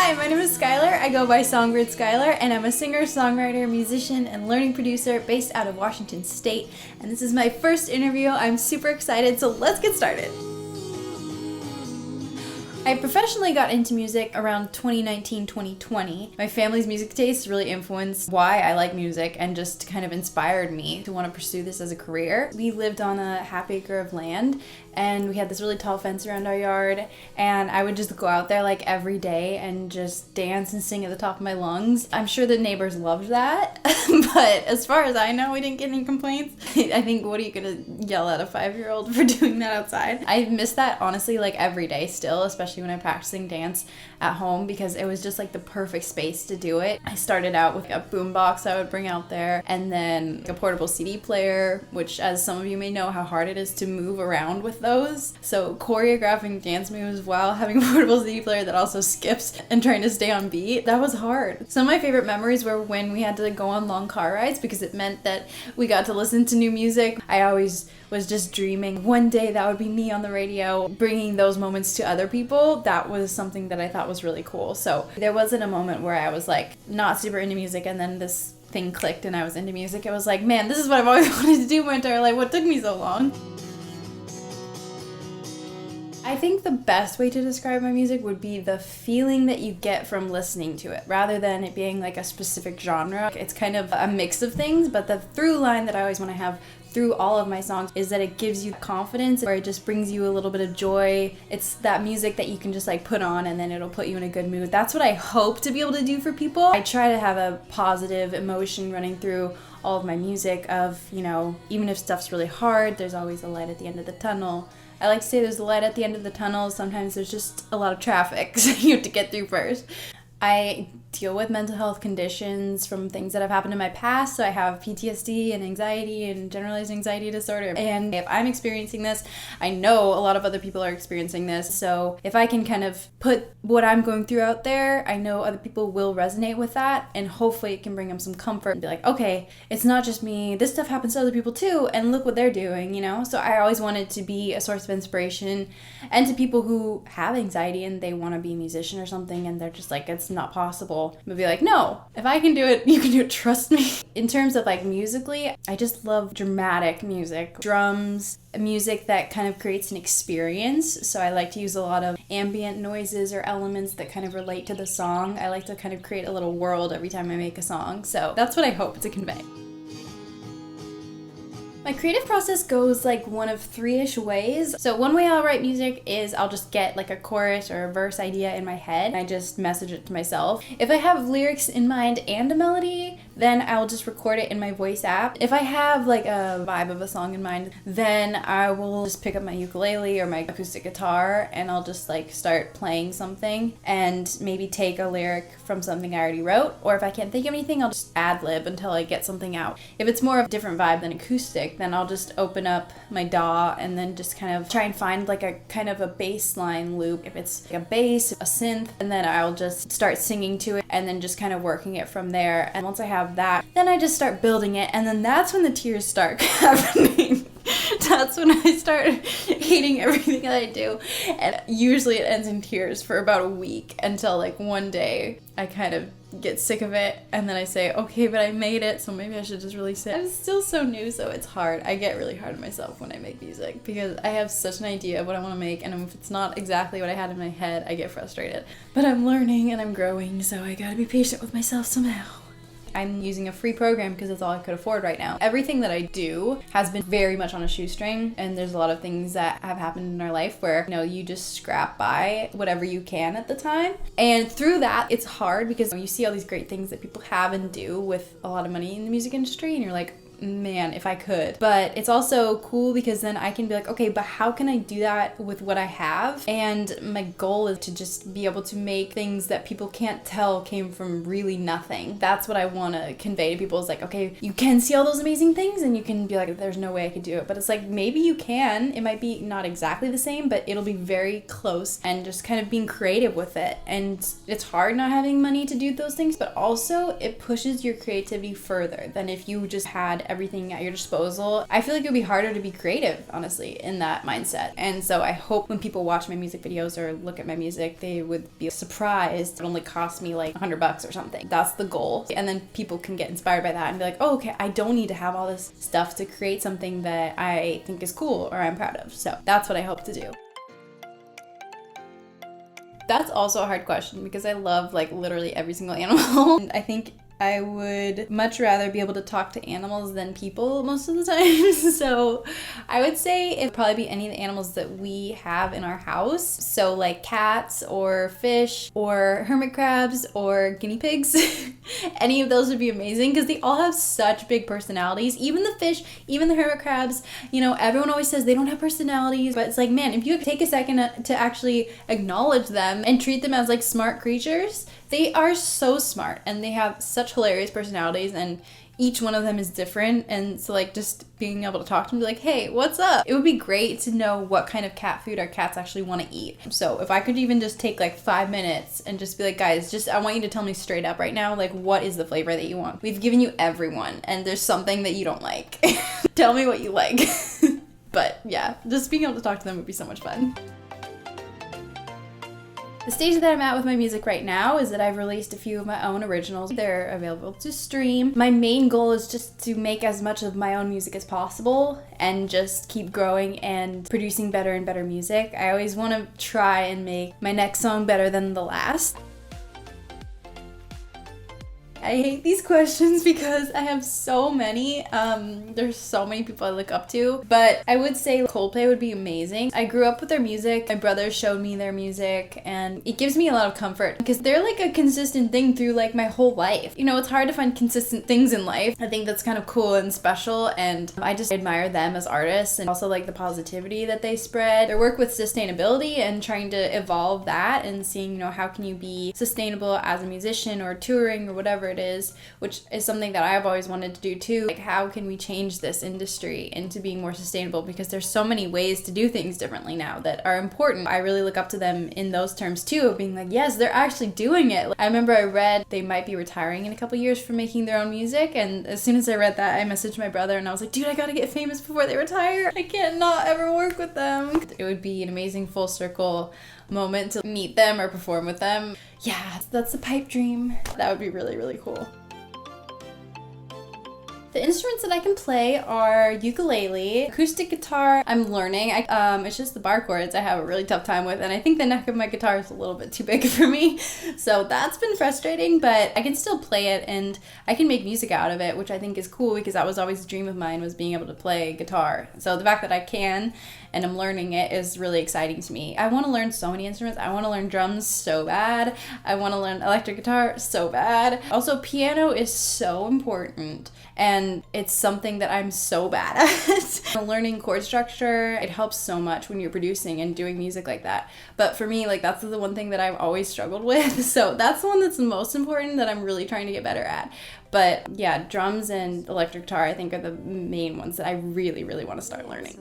Hi, my name is Skylar. I go by Songbird Schuyler, and I'm a singer, songwriter, musician, and learning producer based out of Washington State. And this is my first interview. I'm super excited, so let's get started. I professionally got into music around 2019-2020. My family's music tastes really influenced why I like music and just kind of inspired me to want to pursue this as a career. We lived on a half acre of land and we had this really tall fence around our yard, and I would just go out there like every day and just dance and sing at the top of my lungs. I'm sure the neighbors loved that, but as far as I know, we didn't get any complaints. I think, what are you gonna yell at a 5-year-old for doing that outside? I miss that honestly like every day still, especially when I'm practicing dance at home, because it was just like the perfect space to do it. I started out with a boombox I would bring out there, and then a portable CD player, which, as some of you may know, how hard it is to move around with those. So choreographing dance moves while having a portable CD player that also skips and trying to stay on beat, that was hard. Some of my favorite memories were when we had to go on long car rides, because it meant that we got to listen to new music. I always was just dreaming one day that would be me on the radio, bringing those moments to other people. That was something that I thought was really cool. So there wasn't a moment where I was like not super into music and then this thing clicked and I was into music. It was like, man, this is what I've always wanted to do my entire life. What took me so long? I think the best way to describe my music would be the feeling that you get from listening to it, rather than it being like a specific genre. It's kind of a mix of things, but the through line that I always want to have through all of my songs is that it gives you confidence, or it just brings you a little bit of joy. It's that music that you can just like put on and then it'll put you in a good mood. That's what I hope to be able to do for people. I try to have a positive emotion running through all of my music of, you know, even if stuff's really hard, there's always a light at the end of the tunnel. I like to say there's a light at the end of the tunnel. Sometimes there's just a lot of traffic, so you have to get through first. I deal with mental health conditions from things that have happened in my past. So I have PTSD and anxiety and generalized anxiety disorder. And if I'm experiencing this, I know a lot of other people are experiencing this. So if I can kind of put what I'm going through out there, I know other people will resonate with that. And hopefully it can bring them some comfort and be like, okay, it's not just me. This stuff happens to other people too. And look what they're doing, you know? So I always wanted to be a source of inspiration, and to people who have anxiety and they want to be a musician or something and they're just like, it's not possible. But be like, no, if I can do it, you can do it, trust me. In terms of like musically, I just love dramatic music, drums, music that kind of creates an experience. So I like to use a lot of ambient noises or elements that kind of relate to the song. I like to kind of create a little world every time I make a song. So that's what I hope to convey. My creative process goes like one of 3-ish ways. So one way I'll write music is I'll just get like a chorus or a verse idea in my head. I just message it to myself. If I have lyrics in mind and a melody, then I'll just record it in my voice app. If I have like a vibe of a song in mind, then I will just pick up my ukulele or my acoustic guitar and I'll just like start playing something and maybe take a lyric from something I already wrote. Or if I can't think of anything, I'll just ad lib until I get something out. If it's more of a different vibe than acoustic, then I'll just open up my DAW and then just kind of try and find like a kind of a bass line loop. If it's like a bass, a synth, and then I'll just start singing to it and then just kind of working it from there. And once I have that, then I just start building it, and then that's when the tears start happening. That's when I start hating everything that I do, and usually it ends in tears for about a week until like one day I kind of get sick of it and then I say, okay, but I made it, so maybe I should just release it. I'm still so new, so it's hard. I get really hard on myself when I make music because I have such an idea of what I want to make, and if it's not exactly what I had in my head, I get frustrated. But I'm learning and I'm growing, so I gotta be patient with myself somehow. I'm using a free program because it's all I could afford right now. Everything that I do has been very much on a shoestring, and there's a lot of things that have happened in our life where, you know, you just scrap by whatever you can at the time. And through that, it's hard because you see all these great things that people have and do with a lot of money in the music industry, and you're like, man, if I could. But it's also cool because then I can be like, okay, but how can I do that with what I have? And my goal is to just be able to make things that people can't tell came from really nothing. That's what I want to convey to people, is like, okay, you can see all those amazing things and you can be like, there's no way I could do it. But it's like, maybe you can. It might be not exactly the same, but it'll be very close, and just kind of being creative with it. And it's hard not having money to do those things, but also it pushes your creativity further than if you just had everything at your disposal, I feel like it would be harder to be creative, honestly, in that mindset. And so I hope when people watch my music videos or look at my music, they would be surprised it only cost me like $100 or something. That's the goal. And then people can get inspired by that and be like, oh, okay, I don't need to have all this stuff to create something that I think is cool or I'm proud of. So that's what I hope to do. That's also a hard question because I love like literally every single animal. And I think I would much rather be able to talk to animals than people most of the time. So I would say it'd probably be any of the animals that we have in our house. So like cats or fish or hermit crabs or guinea pigs. Any of those would be amazing because they all have such big personalities. Even the fish, even the hermit crabs, you know, everyone always says they don't have personalities, but it's like, man, if you take a second to actually acknowledge them and treat them as like smart creatures, they are so smart and they have such hilarious personalities and each one of them is different. And so like just being able to talk to them, be like, hey, what's up? It would be great to know what kind of cat food our cats actually want to eat. So if I could even just take like 5 minutes and just be like, guys, just I want you to tell me straight up right now, like what is the flavor that you want? We've given you everyone and there's something that you don't like. Tell me what you like. But yeah, just being able to talk to them would be so much fun. The stage that I'm at with my music right now is that I've released a few of my own originals. They're available to stream. My main goal is just to make as much of my own music as possible and just keep growing and producing better and better music. I always want to try and make my next song better than the last. I hate these questions because I have so many. There's so many people I look up to, but I would say Coldplay would be amazing. I grew up with their music. My brother showed me their music and it gives me a lot of comfort because they're like a consistent thing through like my whole life. You know, it's hard to find consistent things in life. I think that's kind of cool and special and I just admire them as artists and also like the positivity that they spread. Their work with sustainability and trying to evolve that and seeing, you know, how can you be sustainable as a musician or touring or whatever it is, which is something that I've always wanted to do too. Like, how can we change this industry into being more sustainable? Because there's so many ways to do things differently now that are important. I really look up to them in those terms too, of being like, yes, they're actually doing it. I remember I read they might be retiring in a couple years from making their own music, and as soon as I read that, I messaged my brother and I was like, dude, I gotta get famous before they retire. I can't not ever work with them. It would be an amazing full circle moment to meet them or perform with them. Yeah, that's a pipe dream. That would be really, really cool. The instruments that I can play are ukulele, acoustic guitar. I'm learning. It's just the bar chords I have a really tough time with, and I think the neck of my guitar is a little bit too big for me. So that's been frustrating, but I can still play it and I can make music out of it, which I think is cool because that was always a dream of mine, was being able to play guitar. So the fact that I can and I'm learning it is really exciting to me. I want to learn so many instruments. I want to learn drums so bad. I want to learn electric guitar so bad. Also, piano is so important. And it's something that I'm so bad at. Learning chord structure, it helps so much when you're producing and doing music like that. But for me, like, that's the one thing that I've always struggled with. So that's the one that's the most important that I'm really trying to get better at. But yeah, drums and electric guitar, I think, are the main ones that I really, really want to start learning.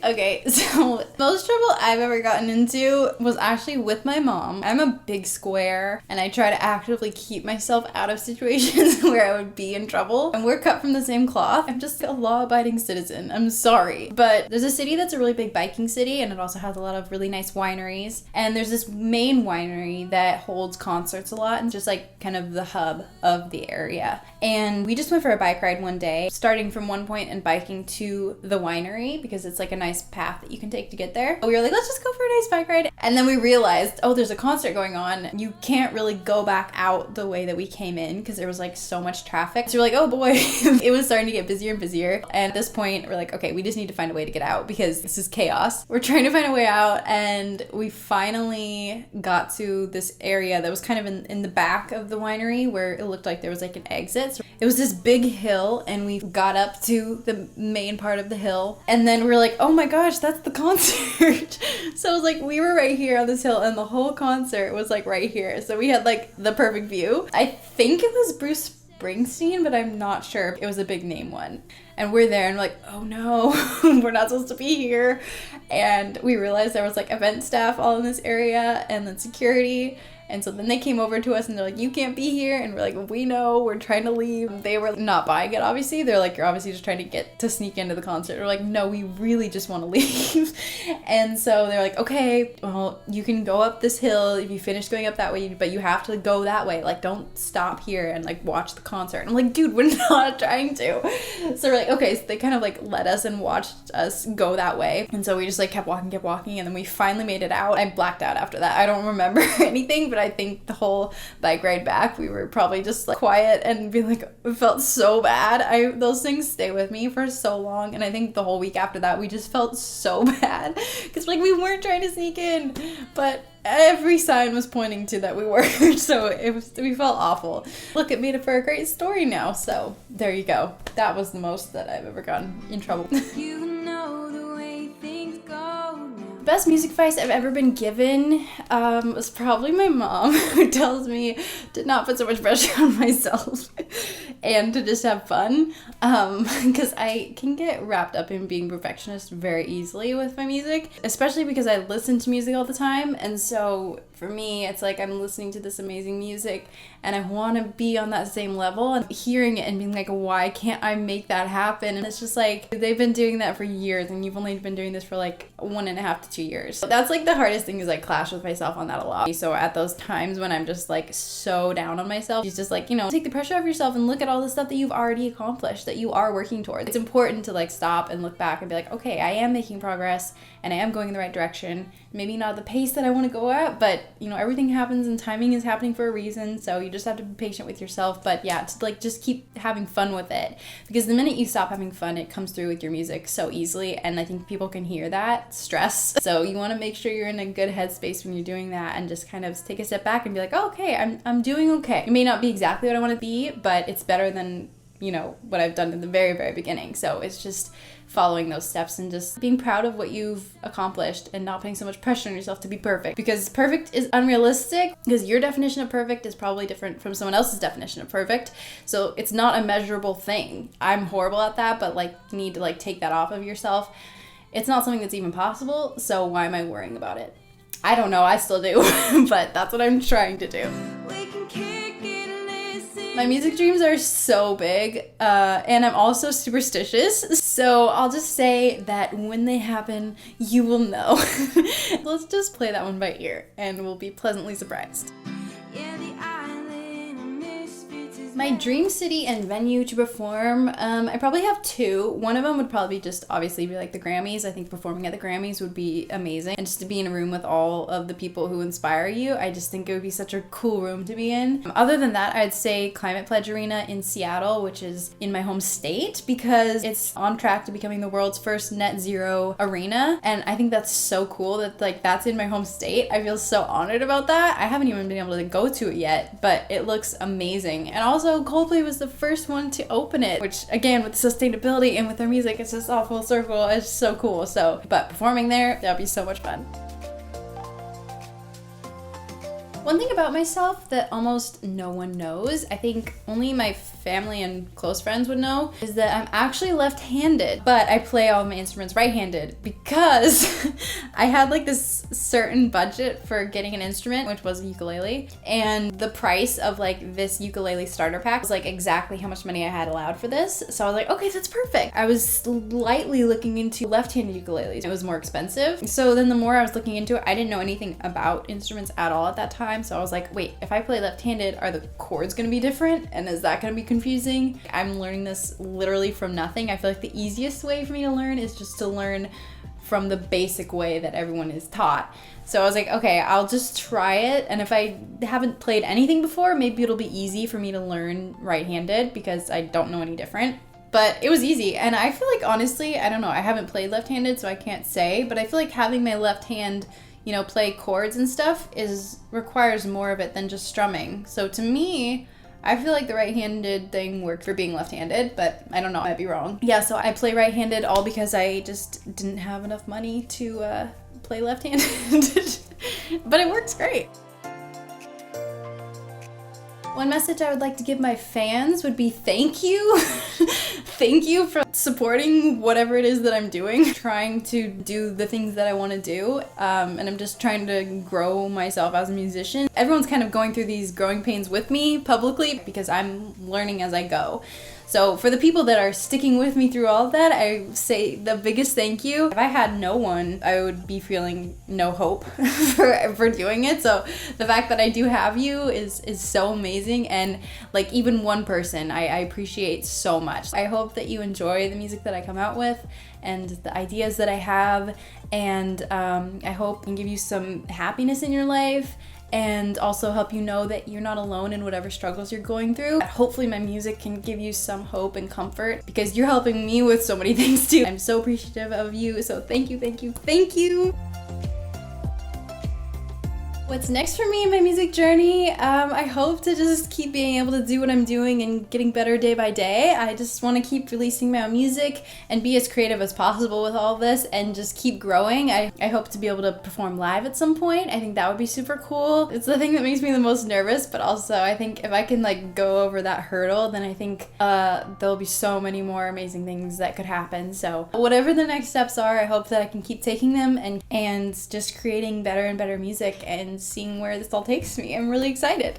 Okay, so most trouble I've ever gotten into was actually with my mom. I'm a big square and I try to actively keep myself out of situations where I would be in trouble. And we're cut from the same cloth. I'm just a law-abiding citizen. I'm sorry. But there's a city that's a really big biking city and it also has a lot of really nice wineries. And there's this main winery that holds concerts a lot and just like kind of the hub of the area. And we just went for a bike ride one day, starting from one point and biking to the winery because it's like a nice path that you can take to get there. We were like, let's just go for a nice bike ride. And then we realized, oh, there's a concert going on. You can't really go back out the way that we came in because there was like so much traffic. So we're like, oh boy, it was starting to get busier and busier. And at this point, we're like, okay, we just need to find a way to get out because this is chaos. We're trying to find a way out and we finally got to this area that was kind of in the back of the winery where it looked like there was like an exit. So it was this big hill and we got up to the main part of the hill and then we're like, oh my gosh, that's the concert. So it was like we were right here on this hill and the whole concert was like right here. So we had like the perfect view. I think it was Bruce Springsteen, but I'm not sure. It was a big name one. and we're there and we're like, oh no, we're not supposed to be here. And we realized there was like event staff all in this area and then security. And so then they came over to us and they're like, you can't be here. And we're like, we know, we're trying to leave. They were not buying it, obviously. They're like, you're obviously just trying to get to sneak into the concert. We're like, no, we really just want to leave. And so they're like, okay, well, you can go up this hill if you finish going up that way, but you have to go that way. Like, don't stop here and like watch the concert. And I'm like, dude, we're not trying to. So we're like, okay. So they kind of like let us and watched us go that way. And so we just like kept walking. And then we finally made it out. I blacked out after that. I don't remember anything, but I think the whole bike ride back, we were probably just like quiet and being like, it felt so bad. Those things stay with me for so long. And I think the whole week after that, we just felt so bad because like we weren't trying to sneak in, but every sign was pointing to that we were. So we felt awful. Look, it made it for a great story now. So there you go. That was the most that I've ever gotten in trouble. You know the way things go. Best music advice I've ever been given was probably my mom, who tells me to not put so much pressure on myself and to just have fun, because I can get wrapped up in being perfectionist very easily with my music, especially because I listen to music all the time. And so for me, it's like I'm listening to this amazing music and I want to be on that same level, and hearing it and being like, why can't I make that happen? And it's just like, they've been doing that for years and you've only been doing this for like 1.5 to 2 years. That's like the hardest thing, is I clash with myself on that a lot. So at those times when I'm just like so down on myself, it's just like, you know, take the pressure off yourself and look at all the stuff that you've already accomplished, that you are working towards. It's important to like stop and look back and be like, okay, I am making progress and I am going in the right direction. Maybe not the pace that I want to go at, but you know, everything happens and timing is happening for a reason. So you just have to be patient with yourself. But yeah, to like just keep having fun with it, because the minute you stop having fun, it comes through with your music so easily. And I think people can hear that stress. So you want to make sure you're in a good headspace when you're doing that, and just kind of take a step back and be like, oh, okay, I'm doing okay. It may not be exactly what I want to be, but it's better than, you know, what I've done in the very, very beginning. So it's just following those steps and just being proud of what you've accomplished and not putting so much pressure on yourself to be perfect, because perfect is unrealistic, because your definition of perfect is probably different from someone else's definition of perfect. So it's not a measurable thing. I'm horrible at that, but like you need to like take that off of yourself. It's not something that's even possible. So why am I worrying about it? I don't know. I still do, but that's what I'm trying to do. My music dreams are so big, and I'm also superstitious, so I'll just say that when they happen, you will know. Let's just play that one by ear, and we'll be pleasantly surprised. My dream city and venue to perform, I probably have two. One of them would probably just obviously be like the Grammys. I think performing at the Grammys would be amazing. And just to be in a room with all of the people who inspire you, I just think it would be such a cool room to be in. Other than that, I'd say Climate Pledge Arena in Seattle, which is in my home state, because it's on track to becoming the world's first net zero arena. And I think that's so cool that like that's in my home state. I feel so honored about that. I haven't even been able to go to it yet, but it looks amazing. And also Coldplay was the first one to open it, which again, with sustainability and with their music, it's just all full circle. It's so cool. So, but performing there, that'd be so much fun. One thing about myself that almost no one knows, I think only my family and close friends would know, is that I'm actually left-handed, but I play all my instruments right-handed because I had like this certain budget for getting an instrument, which was a ukulele, and the price of like this ukulele starter pack was like exactly how much money I had allowed for this. So I was like, okay, that's perfect. I was slightly looking into left-handed ukuleles. It was more expensive. So then the more I was looking into it, I didn't know anything about instruments at all at that time. So I was like, wait, if I play left-handed, are the chords gonna be different? And is that gonna be confusing? I'm learning this literally from nothing. I feel like the easiest way for me to learn is just to learn from the basic way that everyone is taught. So I was like, okay, I'll just try it. And if I haven't played anything before, maybe it'll be easy for me to learn right-handed because I don't know any different. But it was easy. And I feel like, honestly, I don't know, I haven't played left-handed, so I can't say, but I feel like having my left hand, you know, play chords and stuff requires more of it than just strumming. So to me, I feel like the right-handed thing worked for being left-handed, but I don't know, I might be wrong. Yeah, so I play right-handed all because I just didn't have enough money to play left-handed. But it works great. One message I would like to give my fans would be thank you. Thank you for supporting whatever it is that I'm doing. Trying to do the things that I want to do. And I'm just trying to grow myself as a musician. Everyone's kind of going through these growing pains with me publicly because I'm learning as I go. So for the people that are sticking with me through all of that, I say the biggest thank you. If I had no one, I would be feeling no hope for doing it. So the fact that I do have you is so amazing. And like even one person, I appreciate so much. I hope that you enjoy the music that I come out with and the ideas that I have. And I hope I can give you some happiness in your life, and also help you know that you're not alone in whatever struggles you're going through. Hopefully my music can give you some hope and comfort, because you're helping me with so many things too. I'm so appreciative of you, so thank you, thank you, thank you. What's next for me in my music journey? I hope to just keep being able to do what I'm doing and getting better day by day. I just want to keep releasing my own music and be as creative as possible with all of this and just keep growing. I hope to be able to perform live at some point. I think that would be super cool. It's the thing that makes me the most nervous, but also I think if I can like go over that hurdle, then I think there'll be so many more amazing things that could happen. So whatever the next steps are, I hope that I can keep taking them and just creating better and better music and seeing where this all takes me. I'm really excited.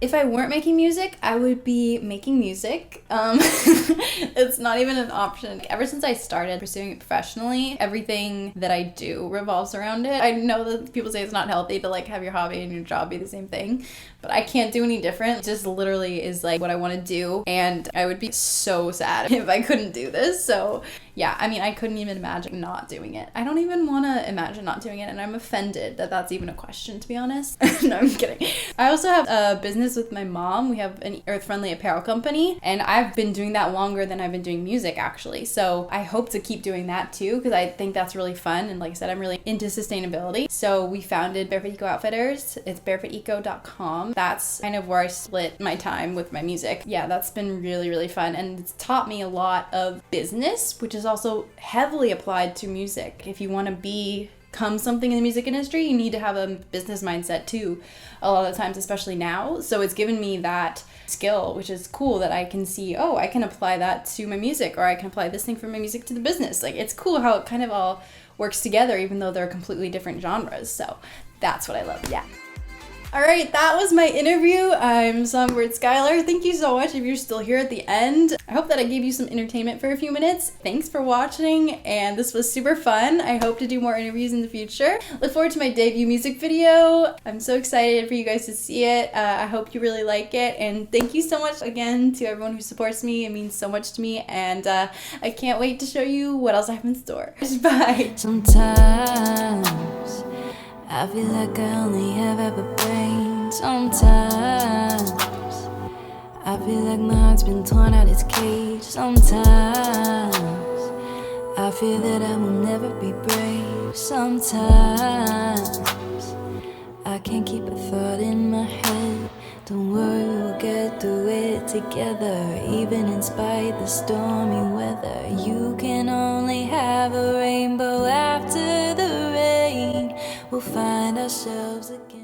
If I weren't making music, I would be making music. It's not even an option. Ever since I started pursuing it professionally, everything that I do revolves around it. I know that people say it's not healthy to like have your hobby and your job be the same thing, but I can't do any different. It just literally is like what I want to do, and I would be so sad if I couldn't do this. So yeah, I mean, I couldn't even imagine not doing it. I don't even want to imagine not doing it, and I'm offended that that's even a question, to be honest. No, I'm kidding. I also have a business with my mom. We have an earth-friendly apparel company, and I've been doing that longer than I've been doing music, actually. So I hope to keep doing that too, because I think that's really fun, and like I said, I'm really into sustainability. So we founded Barefoot Eco Outfitters. It's barefooteco.com. That's kind of where I split my time with my music. Yeah, that's been really, really fun, and it's taught me a lot of business, which is also heavily applied to music. If you want to become something in the music industry, you need to have a business mindset too, a lot of the times, especially now. So it's given me that skill, which is cool, that I can see, oh, I can apply that to my music, or I can apply this thing from my music to the business. Like, it's cool how it kind of all works together, even though they're completely different genres. So that's what I love. Yeah. All right, that was my interview. I'm Songbird Schuyler. Thank you so much if you're still here at the end. I hope that I gave you some entertainment for a few minutes. Thanks for watching, and this was super fun. I hope to do more interviews in the future. Look forward to my debut music video. I'm so excited for you guys to see it. I hope you really like it, and thank you so much again to everyone who supports me. It means so much to me, and I can't wait to show you what else I have in store. Bye. Sometimes I feel like I only have half a brain. Sometimes I feel like my heart's been torn out its cage. Sometimes I fear that I will never be brave. Sometimes I can't keep a thought in my head. Don't worry, we'll get through it together, even in spite the stormy weather. You can only have a rainbow after the rain. We'll find ourselves again.